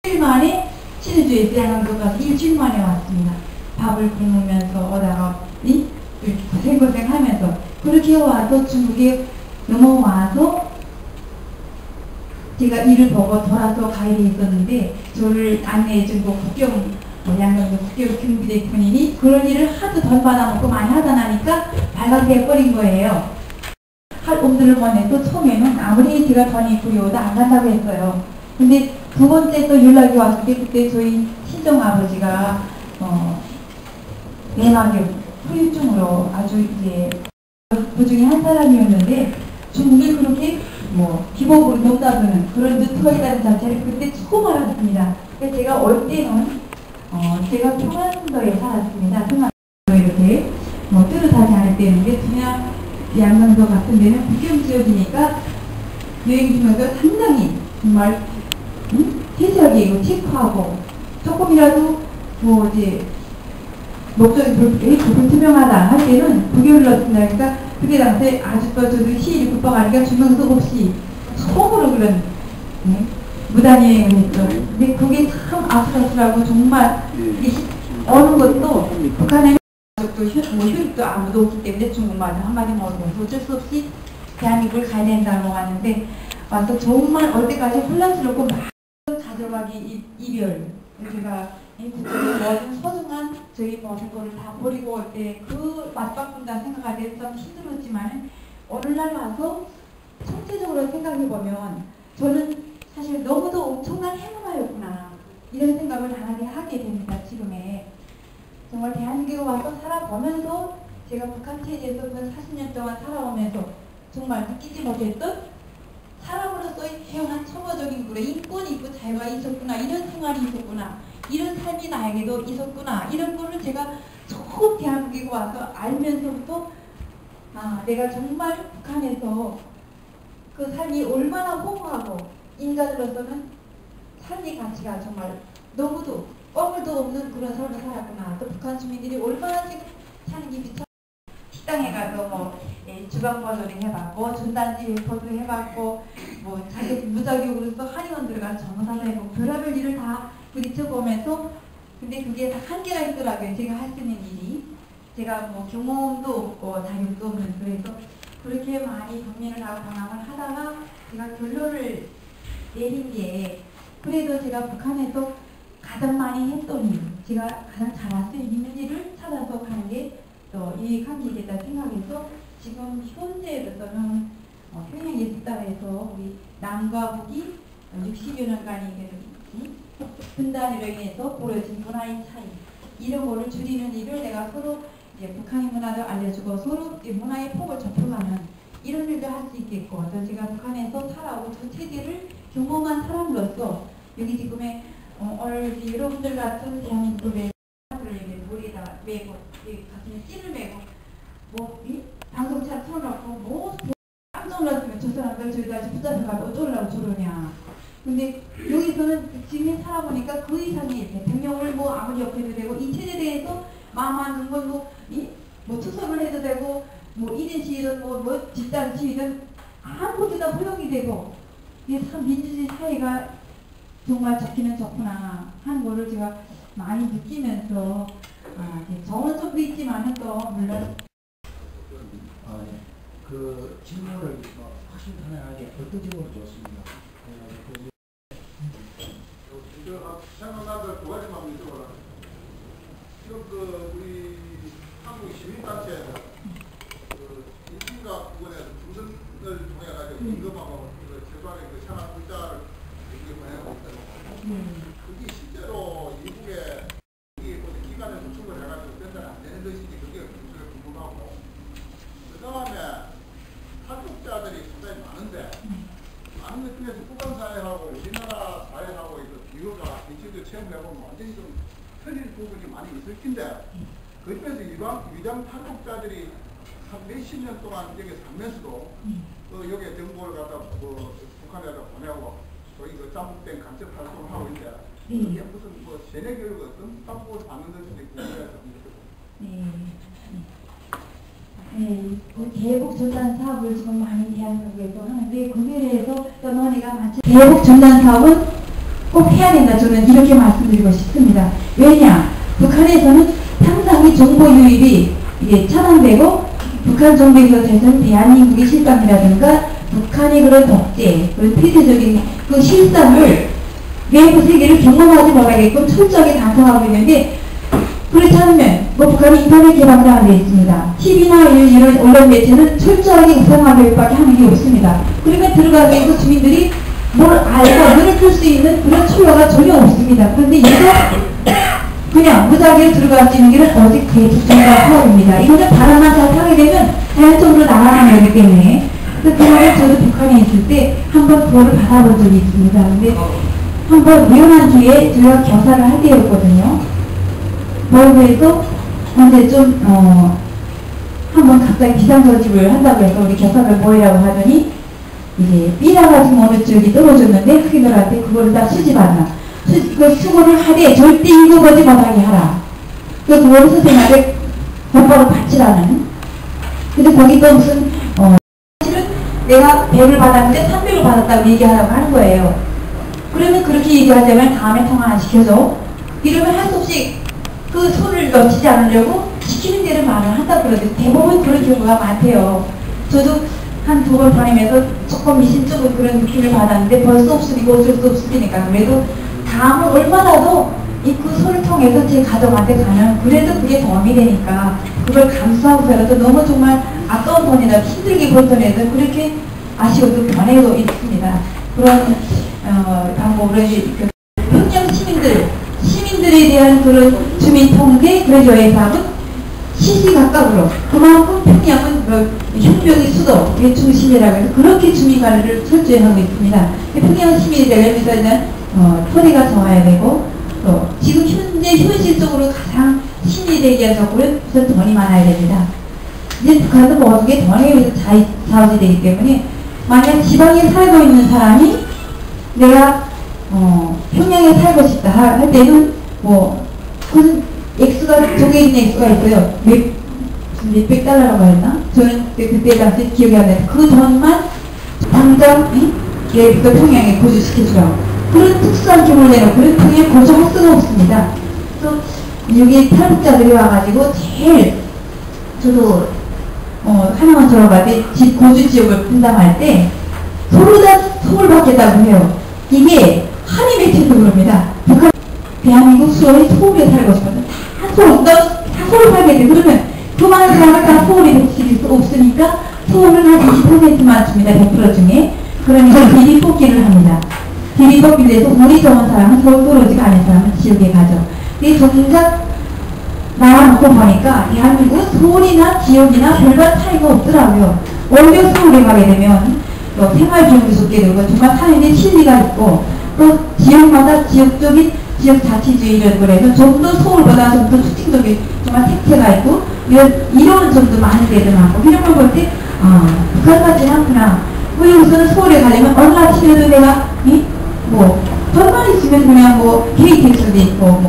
일주일 만에 신의주에 대학교 가서 일주일 만에 왔습니다. 밥을 굶으면서 오다가 고생하면서 그렇게 와서 중국에 넘어와서 제가 일을 보고 돌아서 가야 있었는데 저를 안내해주고 양양도 국경 경비대 군인이 그런 일을 하도 돈 받아먹고 많이 하다 나니까 발각돼버린 거예요. 할 놈들을 보내도 처음에는 아무리 제가 돈이 부여도 안 간다고 했어요. 근데 두 번째 또 연락이 왔을 때 그때 저희 친정아버지가 내막염 후유증으로 아주 이제 그 중에 한 사람이었는데 중국이 그렇게 기복으로 높다는 그런 유튜버가 있다는 자체를 그때 처음 알았습니다. 그래서 제가 올 때는 제가 평안도에 살았습니다. 평안도 이렇게 뚜렷하지 않을 때였는데 그냥 양강도 같은 데는 국경 지역이니까 여행 중에서 상당히 정말 세세하게 체크하고 조금이라도 이제 목적이 불투명하다 할 때는 국경을 넣습니다. 그때 당시에 아직도 저도 시일이 급박하니까 증명서 없이 처음으로 그런 무단여행을 했죠. 근데 그게 참 아슬아슬하고 정말 어느 것도 북한에 혈육도 아무도 없기 때문에 중국말도 한마디 모르고 어쩔 수 없이 대한민국을 가야 된다고 하는데 와서 정말 올 때까지 혼란스럽고 막 가져가기 이별 우리가 모든 소중한 저희 모든 거를 다 버리고 올 때 그 맞바꾼다 생각할 때 좀 힘들었지만 오늘날 와서 총체적으로 생각해보면 저는 사실 너무도 엄청난 행운아였구나 이런 생각을 당하게 하게 됩니다. 지금에 정말 대한민국에 와서 살아보면서 제가 북한 체제에서 그 40년 동안 살아오면서 정말 느끼지 못했던 사람으로서의 태어난 초보적인 그런 인권이 있고 자유가 있었구나 이런 생활이 있었구나 이런 삶이 나에게도 있었구나 이런 거를 제가 처음 대한민국에 와서 알면서부터 내가 정말 북한에서 그 삶이 얼마나 허무하고 인간으로서는 삶의 가치가 정말 너무도 껌을도 없는 그런 삶을 살았구나. 또 북한 주민들이 얼마나 지금 사는 게 미쳐 식당에 가도 주방번호를 해봤고 전단지 회포도 해봤고 자기 무작위로서 한의원 들어가서 정사도 해보고 별의별 일을 다 부딪혀보면서 근데 그게 다 한계가 있더라고요. 제가 할 수 있는 일이 제가 경험도 없고 자격도 없는 그래서 그렇게 많이 고민을 하고 방황을 하다가 제가 결론을 내린 게 그래도 제가 북한에서 가장 많이 했던 일 제가 가장 잘할 수 있는 일을 찾아서 가는 게 또 유익한 일이겠다 생각해서 지금 현재로서는 평양예술단에서 우리 남과 북이 60여 년간이 분단으로 인해서 벌어진 문화의 차이 이런 거를 줄이는 일을 내가 서로 이제 북한의 문화도 알려주고 서로 문화의 폭을 좁혀가는 이런 일도 할 수 있겠고 또 제가 북한에서 살아오고 그 체제를 경험한 사람으로서 여기 지금의 오늘 여러분들 같은 대한민국의 머리에다 메고 가슴에 찐을 메고 방송차 틀어놓고 깜짝 놀랐으면 저 사람들 저기까지 붙잡혀가지고 어쩌려고 저러냐. 근데 여기서는 지금 살아보니까 그 이상의 대통령을 아무리 옆에도 되고 이 체제에 대해서 마음 안 든 건 투석을 해도 되고 1인 시위든 집단 시위든 아무것도 다 허용이 되고 이게 참 민주주의 사회가 정말 좋기는 좋구나 하는 거를 제가 많이 느끼면서 좋은 점도 있지만은 또 물론 그 질문을 확실하게 어떤 질문을 줬습니다. 생각나서 두 가지만 여쭤보라. 지금 우리 한국 시민단체에서 인신과 부분에서 중선을 통해 가지고 임금하고 최소한의 생활 물자를 보내고 있거든요. 그게 실제로 미국에 기관에 도축을 해가지고 된다는 안 되는 것인지 그게 굉장히 궁금하고 그 다음에 탈북자들이 상당히 많은데 많은 것 중에서 북한 사회하고 우리나라 사회하고 비교가 인식을 체험해보면 완전히 좀 틀릴 부분이 많이 있을 텐데 그 중에서 위장 탈북자들이 한 몇십 년 동안 여기 살면서도 여기에 정보를 갖다 북한에다 보내고 소위 짬뽕된 간첩 활동을 하고 있는데 네. 그게 무슨 뭐 세뇌 교육을 어떤 방법으로 받는 것인지 궁금해서. 네. 네, 그 대북 전단 사업을 지금 많이 대한민국에서 하는데 거기에 대해서 논의가 많죠. 대북 전단 사업은 꼭 해야 된다. 저는 이렇게 말씀드리고 싶습니다. 왜냐? 북한에서는 상당히 정보 유입이 이게 차단되고 북한 정부에 있어서는 대한민국의 실감이라든가 북한의 그런 독재, 그런 폐쇄적인 그 실상을 외부 세계를 경험하지 못하게끔 철저하게 단속하고 있는데 그렇지 않으면 뭐 북한이 인터넷 개방을 안 되어 있습니다. TV나 이런 언론 매체는 철저하게 우상화 교육밖에 하는 게 없습니다. 그러면 들어가게 해서 주민들이 뭘 알고 눈을 풀 수 있는 그런 출로가 전혀 없습니다. 그런데 이거 그냥 무작위로 들어갈 수 있는 길은 오직 대북전단 사업입니다. 이거는 바람만 잘 타게 되면 자연적으로 나가는 거기 때문에 그래서 저도 북한에 있을 때 한번 도를 받아본 적이 있습니다. 근데 한번 우연한 기회에 제가 교사를 할 때였거든요. 그래서 근데 좀 한번 갑자기 비상저집을 한다고 해서 우리 교사를 모이라고 하더니 이제 삐라가 지금 어느 쪽이 떨어졌는데 흑인들한테 그거를 다 수집하라. 그 수고를 하되 절대 읽어보지 못하게 하라. 그거를 선생님한테 곧바로 바치라는. 근데 거기도 무슨 사실은 내가 100을 받았는데 300을 받았다고 얘기하라고 하는 거예요. 그러면 그렇게 얘기하자면 다음에 통화 안 시켜줘. 이러면 할 수 없이 그 손을 놓치지 않으려고 시키는 대로 말을 한다고 그러죠. 대부분 그런 경우가 많대요. 저도 한 2번 보내면서 조금 미심쩍은 그런 느낌을 받았는데 벌써 없으니까 어쩔 수 없으니까 그래도 다음은 얼마나도 이 그 손을 통해서 제 가족한테 가면 그래도 그게 도움이 되니까 그걸 감수하고서라도 너무 정말 아까운 돈이나 힘들게 번 돈에도 그렇게 아쉬워도 변해도 있습니다. 그런 방법으로 그 평양 시민들에 대한 그런 주민 통제 그레조의 사업은 시시각각으로 그만큼 평양은 혁명의 수도 중심이라고 해서 그렇게 주민 관리를 철저히 하고 있습니다. 평양 시민이 되려면 토리가 좋아야 되고 또 지금 현실적으로 가장 신이 되기 위해서 우선 돈이 많아야 됩니다. 이제 북한도 모든 돈에 의해서 자원이 되기 때문에 만약 지방에 살고 있는 사람이 내가 평양에 살고 싶다 할 때는 뭐 그 액수가 정해 있는 액수가 있어요. 몇백 달러라고 했나? 저는 그때 당시 기억이 안 나요. 그 돈만 당장 예부터 평양에 거주시켜주라고. 그런 특수한 규모를 내놓고 그런 평양에 거주할 수가 없습니다. 또 여기 탈북자들이 와가지고 제일 저도 하나만 들어갈 때 거주 지역을 분담할 때 서로 다 소를 받겠다고 해요. 이게 한이 맺혀서 그럽니다. 북한 대한민국 수원이 서울에 살고 싶어서 다 서울 살게 돼. 그러면 그 많은 사람을 다 서울에 배치할 수 없으니까 서울은 한 20%만 줍니다. 100% 중에. 그러니까 비리 뽑기를 합니다. 비리 뽑기를 해서 운이 좋은 사람은 서울 떨어지가 않은 사람은 지역에 가죠. 근데 정작 나와놓고 보니까 대한민국은 서울이나 지역이나 별반 차이가 없더라고요. 오히려 서울에 가게 되면 생활비용도 적게 들고 정말 사는데 실리가 있고 또 지역마다 지역적인 지역 자치주의 이런 거라서 좀 더 서울보다 좀 더 특징적인 정말 색채가 있고 이런 점도 많은 데도 많고 이런 걸 볼 때 북한 같지는 않구나. 우선은 서울에 가려면 얼마 치면은 내가 돈만 있으면 그냥 KTX도 있고